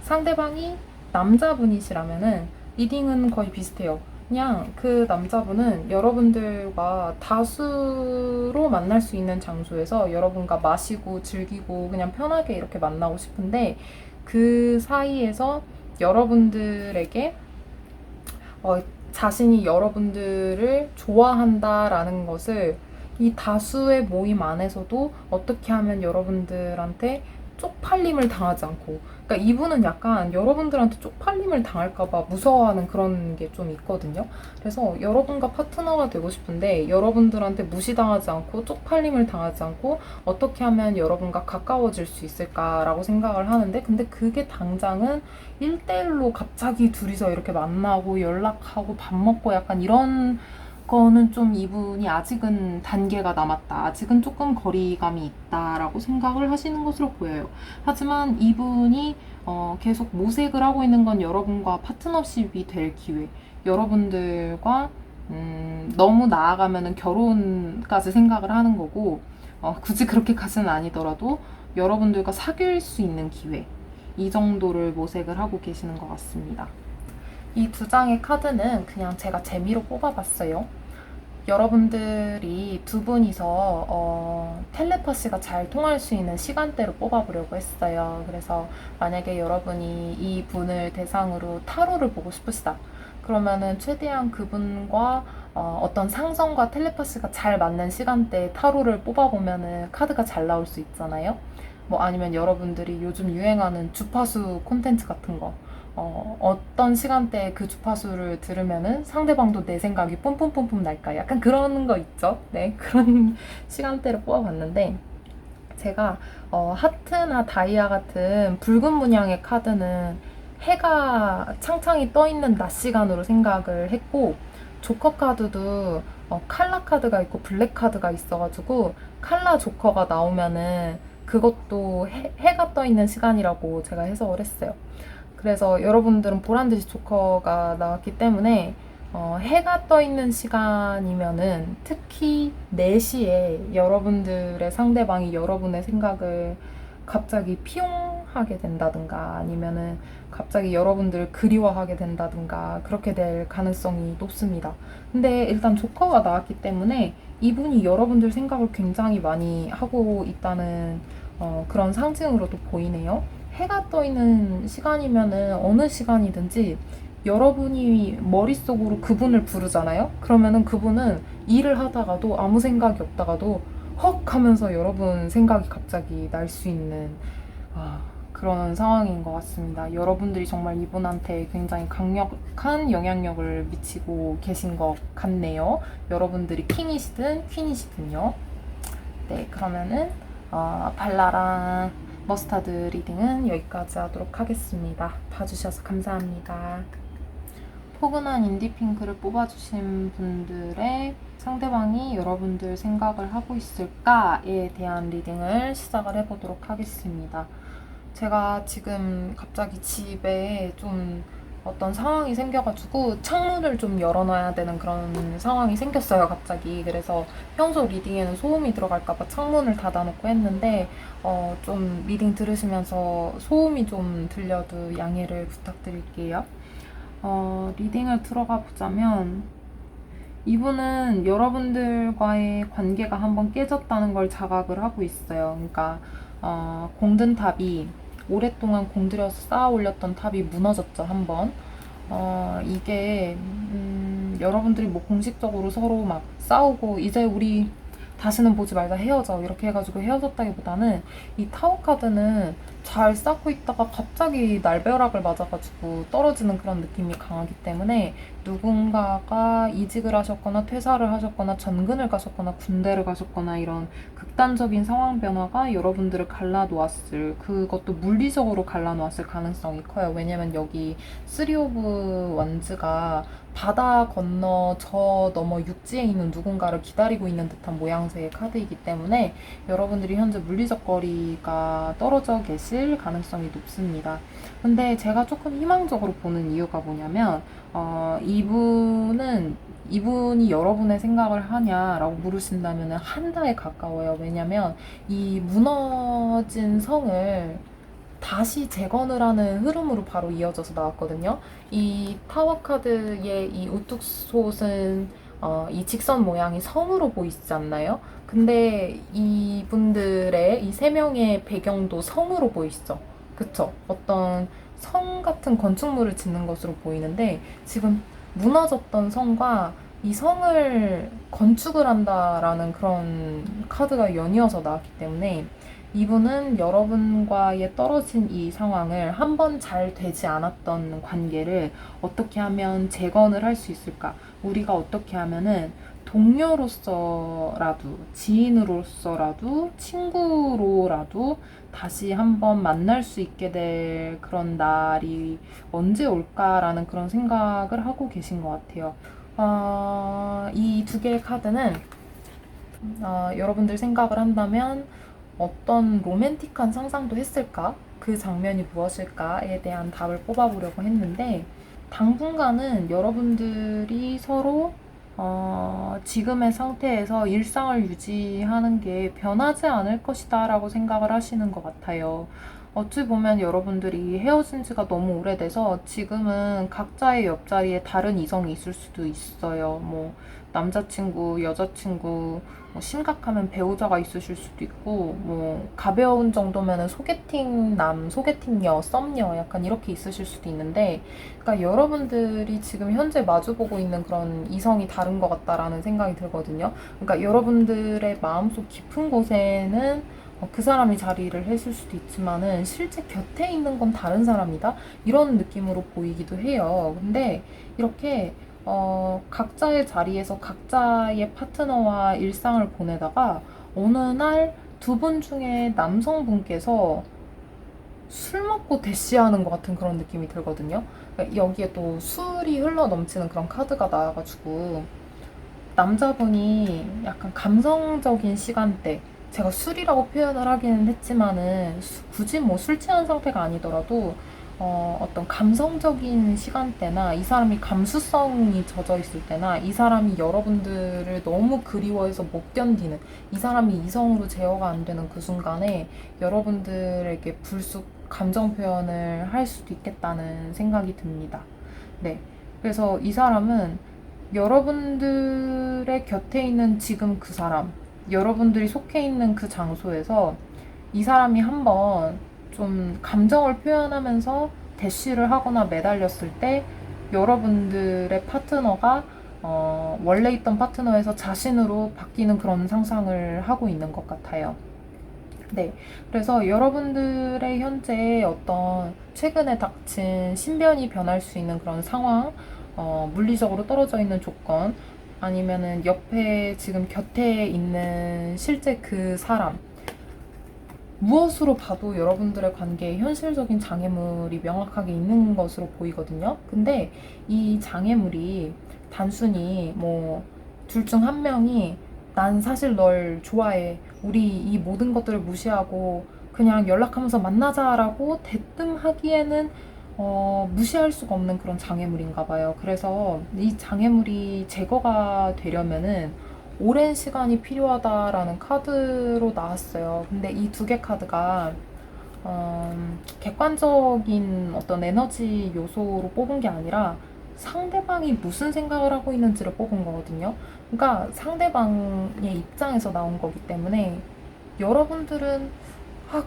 상대방이 남자분이시라면은 리딩은 거의 비슷해요. 그냥 그 남자분은 여러분들과 다수로 만날 수 있는 장소에서 여러분과 마시고 즐기고 그냥 편하게 이렇게 만나고 싶은데 그 사이에서 여러분들에게 자신이 여러분들을 좋아한다라는 것을 이 다수의 모임 안에서도 어떻게 하면 여러분들한테 쪽팔림을 당하지 않고, 그러니까 이분은 약간 여러분들한테 쪽팔림을 당할까봐 무서워하는 그런 게 좀 있거든요. 그래서 여러분과 파트너가 되고 싶은데 여러분들한테 무시당하지 않고 쪽팔림을 당하지 않고 어떻게 하면 여러분과 가까워질 수 있을까라고 생각을 하는데, 근데 그게 당장은 1대1로 갑자기 둘이서 이렇게 만나고 연락하고 밥 먹고 약간 이런 거는 좀 이분이 아직은 단계가 남았다. 아직은 조금 거리감이 있다라고 생각을 하시는 것으로 보여요. 하지만 이분이 계속 모색을 하고 있는 건 여러분과 파트너십이 될 기회. 여러분들과 너무 나아가면은 결혼까지 생각을 하는 거고 굳이 그렇게까지는 아니더라도 여러분들과 사귈 수 있는 기회. 이 정도를 모색을 하고 계시는 것 같습니다. 이 2장의 카드는 그냥 제가 재미로 뽑아봤어요. 여러분들이 두 분이서 텔레파시가 잘 통할 수 있는 시간대로 뽑아보려고 했어요. 그래서 만약에 여러분이 이 분을 대상으로 타로를 보고 싶으시다. 그러면은 최대한 그분과 어떤 상성과 텔레파시가 잘 맞는 시간대에 타로를 뽑아보면은 카드가 잘 나올 수 있잖아요. 뭐 아니면 여러분들이 요즘 유행하는 주파수 콘텐츠 같은 거 어떤 시간대에 그 주파수를 들으면은 상대방도 내 생각이 뿜뿜뿜뿜 날까? 약간 그런 거 있죠? 네, 그런 시간대를 뽑아봤는데, 제가, 하트나 다이아 같은 붉은 문양의 카드는 해가 창창이 떠 있는 낮 시간으로 생각을 했고, 조커 카드도 칼라 카드가 있고 블랙 카드가 있어가지고, 칼라 조커가 나오면은 그것도 해가 떠 있는 시간이라고 제가 해석을 했어요. 그래서 여러분들은 보란듯이 조커가 나왔기 때문에 해가 떠 있는 시간이면은 특히 4시에 여러분들의 상대방이 여러분의 생각을 갑자기 피용하게 된다든가 아니면은 갑자기 여러분들을 그리워하게 된다든가 그렇게 될 가능성이 높습니다. 근데 일단 조커가 나왔기 때문에 이분이 여러분들 생각을 굉장히 많이 하고 있다는 그런 상징으로도 보이네요. 해가 떠 있는 시간이면은 어느 시간이든지 여러분이 머릿속으로 그분을 부르잖아요? 그러면은 그분은 일을 하다가도 아무 생각이 없다가도 헉 하면서 여러분 생각이 갑자기 날 수 있는 그런 상황인 것 같습니다. 여러분들이 정말 이분한테 굉장히 강력한 영향력을 미치고 계신 것 같네요. 여러분들이 킹이시든 퀸이시든요. 네, 그러면은 발라랑 머스타드 리딩은 여기까지 하도록 하겠습니다. 봐주셔서 감사합니다. 포근한 인디핑크를 뽑아주신 분들의 상대방이 여러분들 생각을 하고 있을까에 대한 리딩을 시작을 해보도록 하겠습니다. 제가 지금 갑자기 집에 좀 어떤 상황이 생겨가지고 창문을 좀 열어놔야 되는 그런 상황이 생겼어요, 갑자기. 그래서 평소 리딩에는 소음이 들어갈까봐 창문을 닫아놓고 했는데 좀 리딩 들으시면서 소음이 좀 들려도 양해를 부탁드릴게요. 리딩을 들어가 보자면 이분은 여러분들과의 관계가 한번 깨졌다는 걸 자각을 하고 있어요. 그러니까 공든 탑이 오랫동안 공들여서 쌓아 올렸던 탑이 무너졌죠, 한번. 이게 여러분들이 뭐 공식적으로 서로 막 싸우고 이제 우리 다시는 보지 말자 헤어져 이렇게 해가지고 헤어졌다기보다는 이 타워 카드는 잘 쌓고 있다가 갑자기 날벼락을 맞아가지고 떨어지는 그런 느낌이 강하기 때문에 누군가가 이직을 하셨거나 퇴사를 하셨거나 전근을 가셨거나 군대를 가셨거나 이런 극단적인 상황 변화가 여러분들을 갈라놓았을, 그것도 물리적으로 갈라놓았을 가능성이 커요. 왜냐면 여기 3 오브 원즈가 바다 건너 저 너머 육지에 있는 누군가를 기다리고 있는 듯한 모양새의 카드이기 때문에 여러분들이 현재 물리적 거리가 떨어져 계실 가능성이 높습니다. 근데 제가 조금 희망적으로 보는 이유가 뭐냐면 이분이 여러분의 생각을 하냐라고 물으신다면 한 달에 가까워요. 왜냐면 이 무너진 성을 다시 재건을 하는 흐름으로 바로 이어져서 나왔거든요. 이 타워 카드의 이 우뚝 솟은 이 직선 모양이 성으로 보이시지 않나요? 근데 이분들의 이 세 명의 배경도 성으로 보이시죠? 그쵸? 어떤 성 같은 건축물을 짓는 것으로 보이는데 지금 무너졌던 성과 이 성을 건축을 한다라는 그런 카드가 연이어서 나왔기 때문에 이분은 여러분과의 떨어진 이 상황을 한 번 잘 되지 않았던 관계를 어떻게 하면 재건을 할 수 있을까? 우리가 어떻게 하면은 동료로서라도, 지인으로서라도, 친구로라도 다시 한번 만날 수 있게 될 그런 날이 언제 올까라는 그런 생각을 하고 계신 것 같아요. 이 두 개의 카드는 여러분들 생각을 한다면 어떤 로맨틱한 상상도 했을까? 그 장면이 무엇일까에 대한 답을 뽑아보려고 했는데 당분간은 여러분들이 서로 지금의 상태에서 일상을 유지하는 게 변하지 않을 것이다 라고 생각을 하시는 것 같아요. 어찌 보면 여러분들이 헤어진 지가 너무 오래돼서 지금은 각자의 옆자리에 다른 이성이 있을 수도 있어요. 뭐 남자친구, 여자친구, 뭐 심각하면 배우자가 있으실 수도 있고, 뭐 가벼운 정도면은 소개팅 남, 소개팅 여, 썸녀 약간 이렇게 있으실 수도 있는데, 그러니까 여러분들이 지금 현재 마주보고 있는 그런 이성이 다른 것 같다라는 생각이 들거든요. 그러니까 여러분들의 마음속 깊은 곳에는 그 사람이 자리를 했을 수도 있지만은 실제 곁에 있는 건 다른 사람이다? 이런 느낌으로 보이기도 해요. 근데 이렇게 각자의 자리에서 각자의 파트너와 일상을 보내다가 어느 날 두 분 중에 남성분께서 술 먹고 대시하는 것 같은 그런 느낌이 들거든요. 그러니까 여기에 또 술이 흘러 넘치는 그런 카드가 나와가지고 남자분이 약간 감성적인 시간대, 제가 술이라고 표현을 하기는 했지만은 굳이 뭐 술 취한 상태가 아니더라도 어떤 감성적인 시간대나 이 사람이 감수성이 젖어 있을 때나 이 사람이 여러분들을 너무 그리워해서 못 견디는, 이 사람이 이성으로 제어가 안 되는 그 순간에 여러분들에게 불쑥 감정 표현을 할 수도 있겠다는 생각이 듭니다. 네. 그래서 이 사람은 여러분들의 곁에 있는 지금 그 사람, 여러분들이 속해 있는 그 장소에서 이 사람이 한번 좀 감정을 표현하면서 대쉬를 하거나 매달렸을 때 여러분들의 파트너가 원래 있던 파트너에서 자신으로 바뀌는 그런 상상을 하고 있는 것 같아요. 네. 그래서 여러분들의 현재 어떤 최근에 닥친 신변이 변할 수 있는 그런 상황, 물리적으로 떨어져 있는 조건, 아니면은 옆에 지금 곁에 있는 실제 그 사람, 무엇으로 봐도 여러분들의 관계에 현실적인 장애물이 명확하게 있는 것으로 보이거든요. 근데 이 장애물이 단순히 뭐 둘 중 한 명이 난 사실 널 좋아해, 우리 이 모든 것들을 무시하고 그냥 연락하면서 만나자라고 대뜸하기에는 무시할 수가 없는 그런 장애물인가 봐요. 그래서 이 장애물이 제거가 되려면은 오랜 시간이 필요하다라는 카드로 나왔어요. 근데 이 두 개 카드가 객관적인 어떤 에너지 요소로 뽑은 게 아니라 상대방이 무슨 생각을 하고 있는지를 뽑은 거거든요. 그러니까 상대방의 입장에서 나온 거기 때문에 여러분들은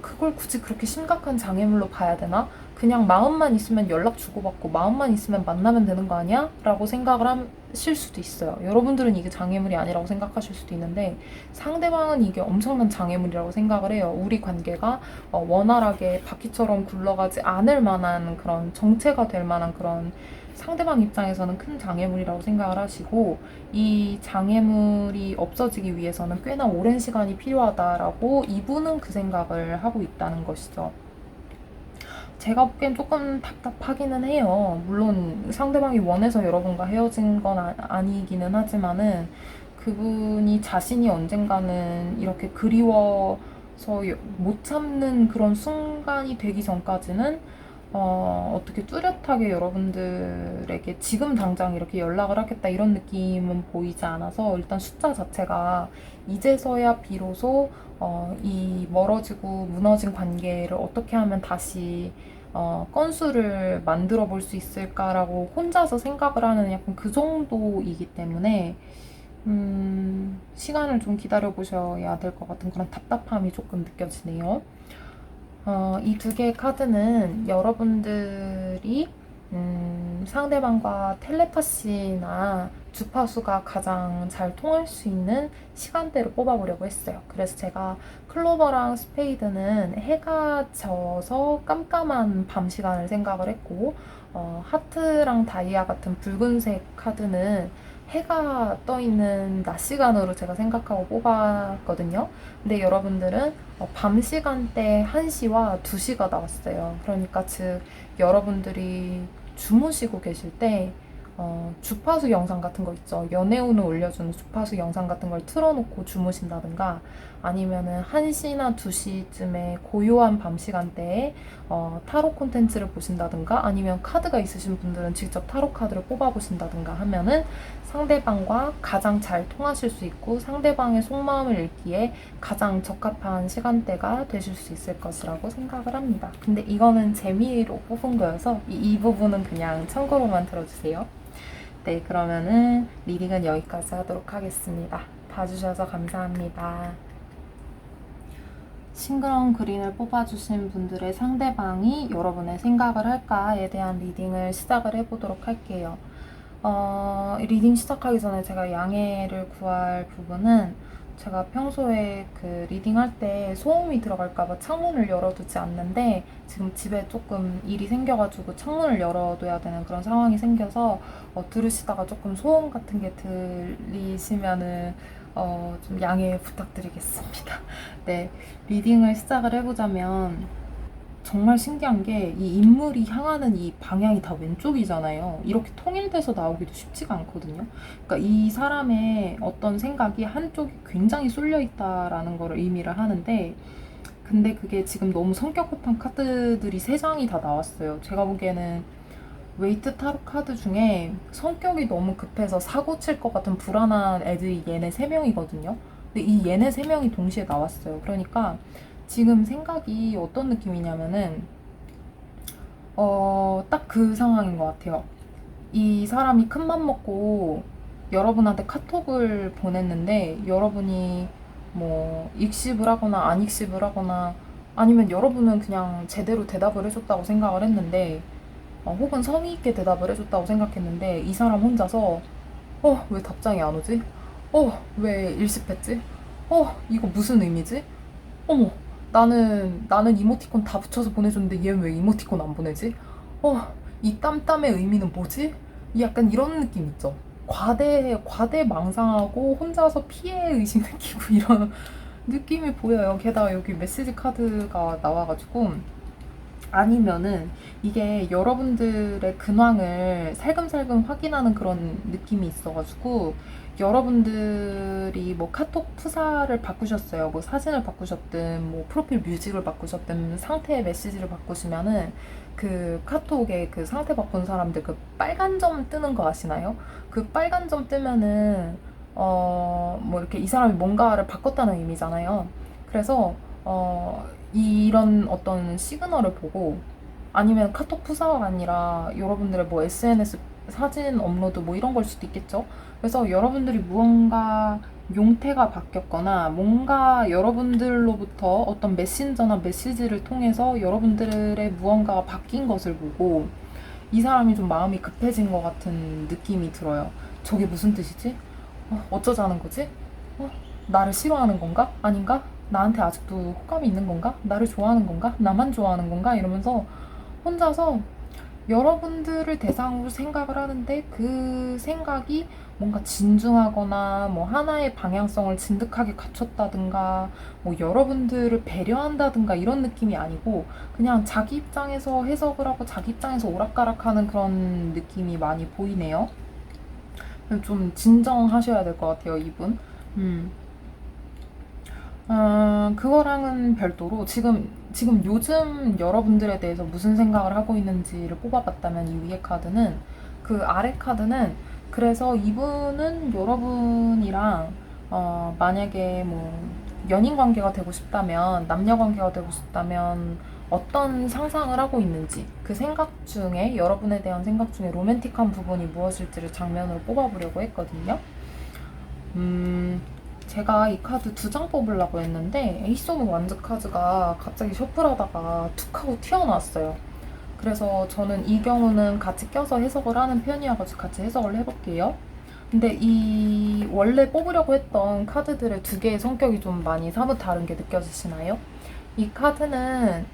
그걸 굳이 그렇게 심각한 장애물로 봐야 되나? 그냥 마음만 있으면 연락 주고받고 마음만 있으면 만나면 되는 거 아니야? 라고 생각을 하실 수도 있어요. 여러분들은 이게 장애물이 아니라고 생각하실 수도 있는데 상대방은 이게 엄청난 장애물이라고 생각을 해요. 우리 관계가 원활하게 바퀴처럼 굴러가지 않을 만한 그런 정체가 될 만한 그런, 상대방 입장에서는 큰 장애물이라고 생각을 하시고 이 장애물이 없어지기 위해서는 꽤나 오랜 시간이 필요하다라고 이분은 그 생각을 하고 있다는 것이죠. 제가 보기엔 조금 답답하기는 해요. 물론 상대방이 원해서 여러분과 헤어진 건 아니기는 하지만은 그분이 자신이 언젠가는 이렇게 그리워서 못 참는 그런 순간이 되기 전까지는 어떻게 뚜렷하게 여러분들에게 지금 당장 이렇게 연락을 하겠다 이런 느낌은 보이지 않아서, 일단 숫자 자체가 이제서야 비로소 이 멀어지고 무너진 관계를 어떻게 하면 다시 건수를 만들어 볼 수 있을까라고 혼자서 생각을 하는 약간 그 정도이기 때문에 시간을 좀 기다려 보셔야 될 것 같은 그런 답답함이 조금 느껴지네요. 이 두 개의 카드는 여러분들이 상대방과 텔레파시나 주파수가 가장 잘 통할 수 있는 시간대를 뽑아보려고 했어요. 그래서 제가 클로버랑 스페이드는 해가 져서 깜깜한 밤 시간을 생각을 했고, 하트랑 다이아 같은 붉은색 카드는 해가 떠 있는 낮 시간으로 제가 생각하고 뽑았거든요. 근데 여러분들은 밤 시간대 1시와 2시가 나왔어요. 그러니까 즉 여러분들이 주무시고 계실 때 주파수 영상 같은 거 있죠. 연애운을 올려주는 주파수 영상 같은 걸 틀어놓고 주무신다든가, 아니면은 1시나 2시쯤에 고요한 밤 시간대에 타로 콘텐츠를 보신다든가, 아니면 카드가 있으신 분들은 직접 타로 카드를 뽑아보신다든가 하면은 상대방과 가장 잘 통하실 수 있고 상대방의 속마음을 읽기에 가장 적합한 시간대가 되실 수 있을 것이라고 생각을 합니다. 근데 이거는 재미로 뽑은 거여서 이 부분은 그냥 참고로만 들어주세요. 네, 그러면은 리딩은 여기까지 하도록 하겠습니다. 봐주셔서 감사합니다. 싱그러운 그린을 뽑아주신 분들의 상대방이 여러분의 생각을 할까에 대한 리딩을 시작을 해보도록 할게요. 리딩 시작하기 전에 제가 양해를 구할 부분은 제가 평소에 그 리딩할 때 소음이 들어갈까봐 창문을 열어두지 않는데 지금 집에 조금 일이 생겨가지고 창문을 열어둬야 되는 그런 상황이 생겨서 들으시다가 조금 소음 같은 게 들리시면은 좀 양해 부탁드리겠습니다. 네, 리딩을 시작을 해보자면 정말 신기한 게 이 인물이 향하는 이 방향이 다 왼쪽이잖아요. 이렇게 통일돼서 나오기도 쉽지가 않거든요. 그러니까 이 사람의 어떤 생각이 한쪽이 굉장히 쏠려 있다라는 걸 의미를 하는데 근데 그게 지금 너무 성격 급한 카드들이 3장이 다 나왔어요. 제가 보기에는 웨이트 타로 카드 중에 성격이 너무 급해서 사고 칠 것 같은 불안한 애들이 얘네 3명이거든요. 근데 이 얘네 3명이 동시에 나왔어요. 그러니까 지금 생각이 어떤 느낌이냐면은 딱 그 상황인 것 같아요. 이 사람이 큰맘 먹고 여러분한테 카톡을 보냈는데 여러분이 뭐 익십을 하거나 안 익십을 하거나 아니면 여러분은 그냥 제대로 대답을 해줬다고 생각을 했는데 혹은 성의 있게 대답을 해줬다고 생각했는데 이 사람 혼자서 왜 답장이 안 오지? 왜 일십했지? 이거 무슨 의미지? 어머, 나는 이모티콘 다 붙여서 보내줬는데 얘는 왜 이모티콘 안 보내지? 이 땀땀의 의미는 뭐지? 약간 이런 느낌 있죠? 과대망상하고 혼자서 피해의식 느끼고 이런 느낌이 보여요. 게다가 여기 메시지 카드가 나와가지고 아니면은 이게 여러분들의 근황을 살금살금 확인하는 그런 느낌이 있어가지고 여러분들이 뭐 카톡 프사를 바꾸셨어요. 뭐 사진을 바꾸셨든 뭐 프로필 뮤직을 바꾸셨든 상태 메시지를 바꾸시면은 그 카톡에 그 상태 바꾼 사람들 그 빨간 점 뜨는 거 아시나요? 그 빨간 점 뜨면은 뭐 이렇게 이 사람이 뭔가를 바꿨다는 의미잖아요. 그래서 이런 어떤 시그널을 보고 아니면 카톡 푸사가 아니라 여러분들의 뭐 SNS 사진 업로드 뭐 이런 걸 수도 있겠죠. 그래서 여러분들이 무언가 용태가 바뀌었거나 뭔가 여러분들로부터 어떤 메신저나 메시지를 통해서 여러분들의 무언가가 바뀐 것을 보고 이 사람이 좀 마음이 급해진 것 같은 느낌이 들어요. 저게 무슨 뜻이지? 어쩌자는 거지? 나를 싫어하는 건가? 아닌가? 나한테 아직도 호감이 있는 건가? 나를 좋아하는 건가? 나만 좋아하는 건가? 이러면서 혼자서 여러분들을 대상으로 생각을 하는데 그 생각이 뭔가 진중하거나 뭐 하나의 방향성을 진득하게 갖췄다든가 뭐 여러분들을 배려한다든가 이런 느낌이 아니고 그냥 자기 입장에서 해석을 하고 자기 입장에서 오락가락하는 그런 느낌이 많이 보이네요. 좀 진정하셔야 될 것 같아요, 이분. 그거랑은 별도로 지금 요즘 여러분들에 대해서 무슨 생각을 하고 있는지를 뽑아봤다면 이 위에 카드는 그 아래 카드는 그래서 이분은 여러분이랑 만약에 뭐 연인 관계가 되고 싶다면 남녀 관계가 되고 싶다면 어떤 상상을 하고 있는지 그 생각 중에 여러분에 대한 생각 중에 로맨틱한 부분이 무엇일지를 장면으로 뽑아보려고 했거든요. 제가 이 카드 2장 뽑으려고 했는데 에이스 오브 완즈 카드가 갑자기 셔플하다가 툭 하고 튀어나왔어요. 그래서 저는 이 경우는 같이 껴서 해석을 하는 편이어가지고 같이 해석을 해볼게요. 근데 이 원래 뽑으려고 했던 카드들의 2개의 성격이 좀 많이 사뭇 다른 게 느껴지시나요? 이 카드는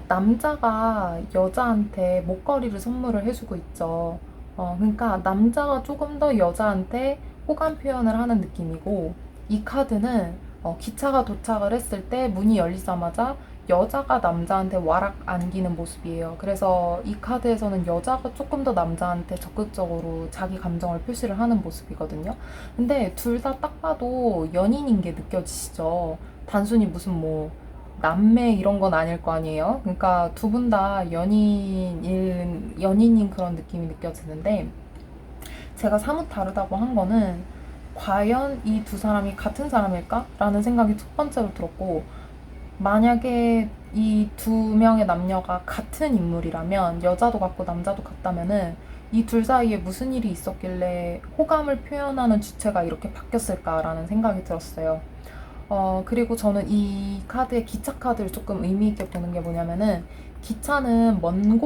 남자가 여자한테 목걸이를 선물을 해주고 있죠. 그러니까 남자가 조금 더 여자한테 호감 표현을 하는 느낌이고 이 카드는 기차가 도착을 했을 때 문이 열리자마자 여자가 남자한테 와락 안기는 모습이에요. 그래서 이 카드에서는 여자가 조금 더 남자한테 적극적으로 자기 감정을 표시를 하는 모습이거든요. 근데 둘 다 딱 봐도 연인인 게 느껴지시죠? 단순히 무슨 뭐 남매 이런 건 아닐 거 아니에요? 그러니까 두 분 다 연인인 그런 느낌이 느껴지는데 제가 사뭇 다르다고 한 거는 과연 이 2사람이 같은 사람일까? 라는 생각이 첫 번째로 들었고 만약에 이 2명의 남녀가 같은 인물이라면 여자도 같고 남자도 같다면은 이 둘 사이에 무슨 일이 있었길래 호감을 표현하는 주체가 이렇게 바뀌었을까라는 생각이 들었어요. 그리고 저는 이 카드의 기차 카드를 조금 의미 있게 보는 게 뭐냐면은, 기차는 먼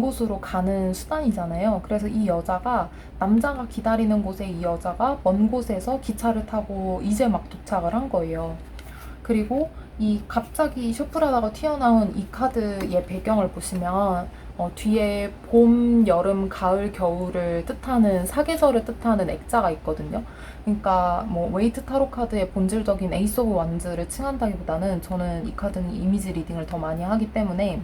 곳으로 가는 수단이잖아요. 그래서 이 여자가, 남자가 기다리는 곳에 이 여자가 먼 곳에서 기차를 타고 이제 막 도착을 한 거예요. 그리고 이 갑자기 셔플하다가 튀어나온 이 카드의 배경을 보시면, 뒤에 봄, 여름, 가을, 겨울을 뜻하는, 사계절을 뜻하는 액자가 있거든요. 그러니까 뭐 웨이트 타로 카드의 본질적인 에이스 오브 완즈를 칭한다기보다는, 저는 이 카드는 이미지 리딩을 더 많이 하기 때문에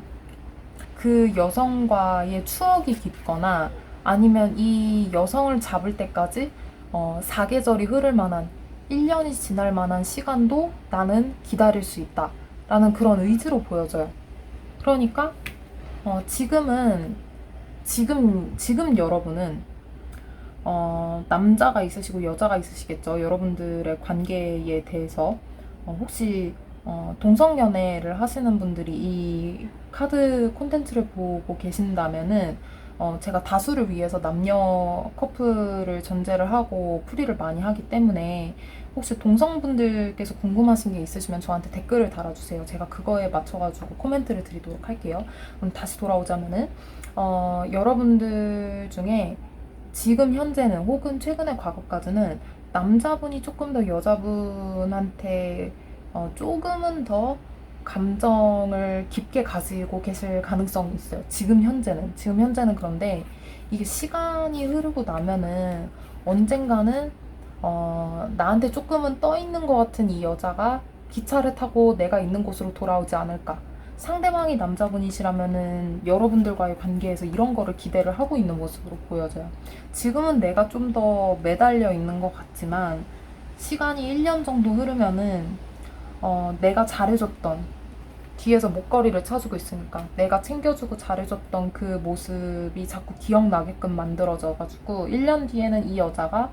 그 여성과의 추억이 깊거나, 아니면 이 여성을 잡을 때까지 사계절이 흐를 만한, 1년이 지날 만한 시간도 나는 기다릴 수 있다 라는 그런 의지로 보여져요. 그러니까 지금 여러분은 남자가 있으시고 여자가 있으시겠죠. 여러분들의 관계에 대해서 혹시 동성연애를 하시는 분들이 이 카드 콘텐츠를 보고 계신다면은, 제가 다수를 위해서 남녀 커플을 전제를 하고 풀이를 많이 하기 때문에, 혹시 동성분들께서 궁금하신 게 있으시면 저한테 댓글을 달아주세요. 제가 그거에 맞춰가지고 코멘트를 드리도록 할게요. 그럼 다시 돌아오자면은, 여러분들 중에 지금 현재는, 혹은 최근의 과거까지는 남자분이 조금 더 여자분한테 조금은 더 감정을 깊게 가지고 계실 가능성이 있어요. 지금 현재는. 그런데 이게 시간이 흐르고 나면은 언젠가는 나한테 조금은 떠 있는 것 같은 이 여자가 기차를 타고 내가 있는 곳으로 돌아오지 않을까. 상대방이 남자분이시라면은 여러분들과의 관계에서 이런 거를 기대를 하고 있는 모습으로 보여져요. 지금은 내가 좀 더 매달려 있는 것 같지만, 시간이 1년 정도 흐르면은 내가 잘해줬던, 뒤에서 목걸이를 차주고 있으니까 내가 챙겨주고 잘해줬던 그 모습이 자꾸 기억나게끔 만들어져가지고, 1년 뒤에는 이 여자가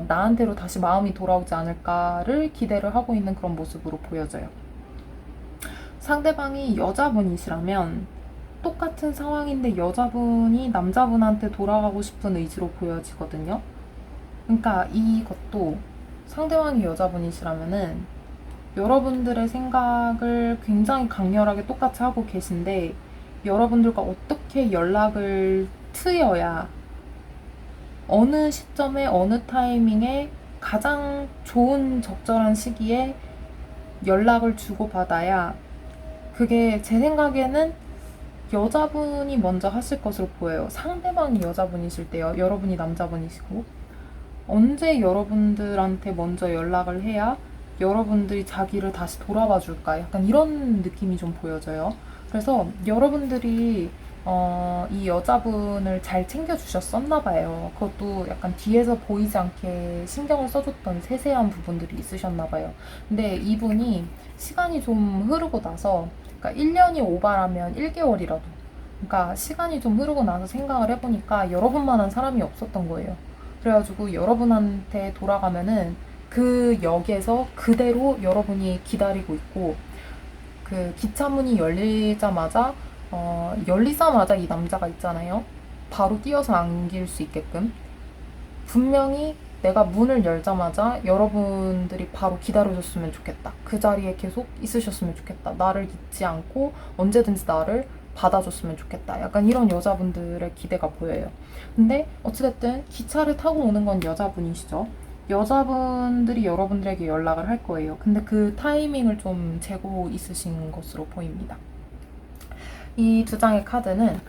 나한테로 다시 마음이 돌아오지 않을까를 기대를 하고 있는 그런 모습으로 보여져요. 상대방이 여자분이시라면 똑같은 상황인데 여자분이 남자분한테 돌아가고 싶은 의지로 보여지거든요. 그러니까 이것도, 상대방이 여자분이시라면은 여러분들의 생각을 굉장히 강렬하게 똑같이 하고 계신데, 여러분들과 어떻게 연락을 트여야, 어느 시점에 어느 타이밍에 가장 좋은 적절한 시기에 연락을 주고받아야, 그게 제 생각에는 여자분이 먼저 하실 것으로 보여요. 상대방이 여자분이실 때요. 여러분이 남자분이시고. 언제 여러분들한테 먼저 연락을 해야 여러분들이 자기를 다시 돌아봐 줄까? 약간 이런 느낌이 좀 보여져요. 그래서 여러분들이 이 여자분을 잘 챙겨주셨었나 봐요. 그것도 약간 뒤에서 보이지 않게 신경을 써줬던 세세한 부분들이 있으셨나 봐요. 근데 이분이 시간이 좀 흐르고 나서, 그러니까 1년이 오바라면 1개월이라도, 그러니까 시간이 좀 흐르고 나서 생각을 해보니까 여러분만한 사람이 없었던 거예요. 그래가지고 여러분한테 돌아가면은 그 역에서 그대로 여러분이 기다리고 있고, 그 기차문이 열리자마자 이 남자가 있잖아요. 바로 뛰어서 안길 수 있게끔. 분명히 내가 문을 열자마자 여러분들이 바로 기다려줬으면 좋겠다. 그 자리에 계속 있으셨으면 좋겠다. 나를 잊지 않고 언제든지 나를 받아줬으면 좋겠다. 약간 이런 여자분들의 기대가 보여요. 근데 어찌됐든 기차를 타고 오는 건 여자분이시죠. 여자분들이 여러분들에게 연락을 할 거예요. 근데 그 타이밍을 좀 재고 있으신 것으로 보입니다. 이 두 장의 카드는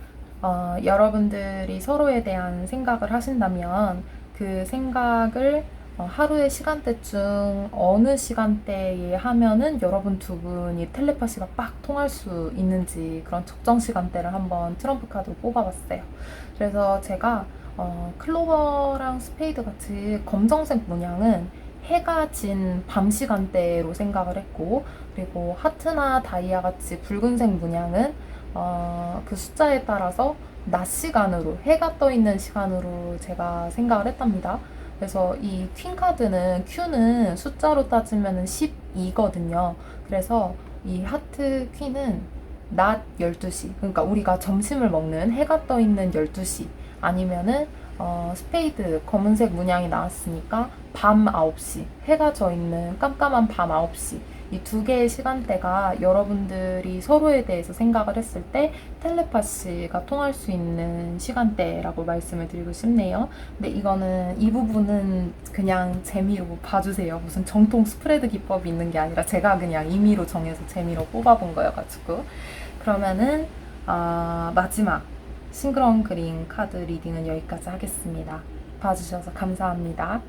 여러분들이 서로에 대한 생각을 하신다면, 그 생각을 하루의 시간대 중 어느 시간대에 하면은 여러분 두 분이 텔레파시가 빡 통할 수 있는지, 그런 적정 시간대를 한번 트럼프 카드로 뽑아봤어요. 그래서 제가 클로버랑 스페이드 같이 검정색 문양은 해가 진 밤 시간대로 생각을 했고, 그리고 하트나 다이아 같이 붉은색 문양은 그 숫자에 따라서 낮 시간으로, 해가 떠 있는 시간으로 제가 생각을 했답니다. 그래서 이 퀸 카드는, Q는 숫자로 따지면 12거든요. 그래서 이 하트 퀸은 낮 12시, 그러니까 우리가 점심을 먹는 해가 떠 있는 12시, 아니면은 스페이드 검은색 문양이 나왔으니까 밤 9시, 해가 져 있는 깜깜한 밤 9시, 이 두 개의 시간대가 여러분들이 서로에 대해서 생각을 했을 때 텔레파시가 통할 수 있는 시간대라고 말씀을 드리고 싶네요. 근데 이 부분은 그냥 재미로 봐주세요. 무슨 정통 스프레드 기법이 있는 게 아니라 제가 그냥 임의로 정해서 재미로 뽑아본 거여가지고. 그러면은 마지막 싱그러운 그림 카드 리딩은 여기까지 하겠습니다. 봐주셔서 감사합니다.